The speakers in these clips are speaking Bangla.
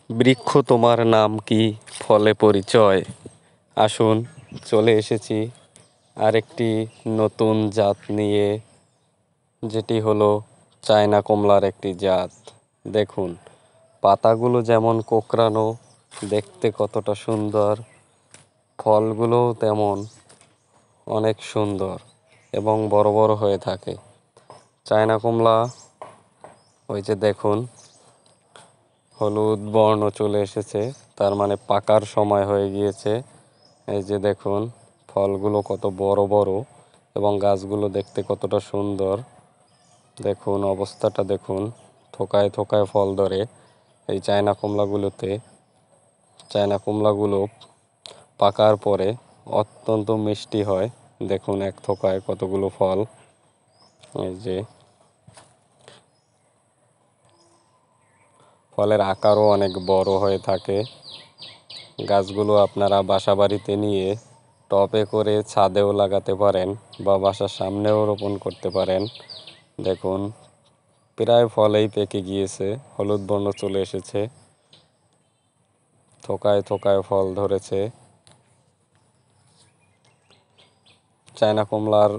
বৃক্ষ তোমার নাম কি, ফলে পরিচয়। আসুন, চলে এসেছি আরেকটি নতুন জাত নিয়ে, যেটি হলো চায়না কমলার একটি জাত। দেখুন, পাতাগুলো যেমন কোঁকড়ানো, দেখতে কতটা সুন্দর, ফলগুলোও তেমন অনেক সুন্দর এবং বড় বড় হয়ে থাকে। চায়না কমলা, ওই যে দেখুন, হলুদ বর্ণ চলে এসেছে, তার মানে পাকার সময় হয়ে গিয়েছে। এই যে দেখুন, ফলগুলো কত বড় বড় এবং গাছগুলো দেখতে কতটা সুন্দর। দেখুন অবস্থাটা দেখুন, থোকায় থোকায় ফল ধরে এই চায়না কমলাগুলোতে। চায়না কমলাগুলো পাকার পরে অত্যন্ত মিষ্টি হয়। দেখুন এক থোকায় কতগুলো ফল। এই যে ফলের আকারও অনেক বড় হয়ে থাকে। গাছগুলো আপনারা বাসাবাড়িতে নিয়ে টবে করে ছাদেও লাগাতে পারেন বা বাসার সামনেও রোপণ করতে পারেন। দেখুন প্রায় ফলেই পেকে গিয়েছে, হলুদ বর্ণ চলে এসেছে, থোকায় থোকায় ফল ধরেছে। চায়না কমলার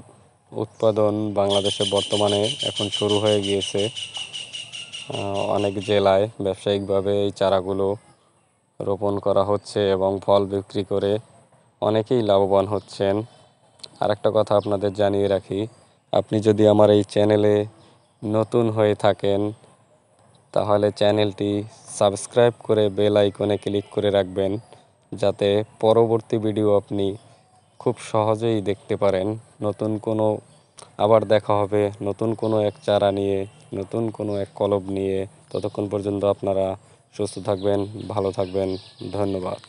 উৎপাদন বাংলাদেশে বর্তমানে এখন শুরু হয়ে গিয়েছে। অনেক জেলায় ব্যবসায়িকভাবে এই চারাগুলো রোপণ করা হচ্ছে এবং ফল বিক্রি করে অনেকেই লাভবান হচ্ছেন। আরেকটা কথা আপনাদের জানিয়ে রাখি, আপনি যদি আমার এই চ্যানেলে নতুন হয়ে থাকেন তাহলে চ্যানেলটি সাবস্ক্রাইব করে বেল আইকনে ক্লিক করে রাখবেন, যাতে পরবর্তী ভিডিও আপনি খুব সহজেই দেখতে পারেন। নতুন কোনো আবার দেখা হবে নতুন কোনো এক চারা নিয়ে, নতুন কোনো এক কলম নিয়ে। ততক্ষণ পর্যন্ত আপনারা সুস্থ থাকবেন, ভালো থাকবেন। ধন্যবাদ।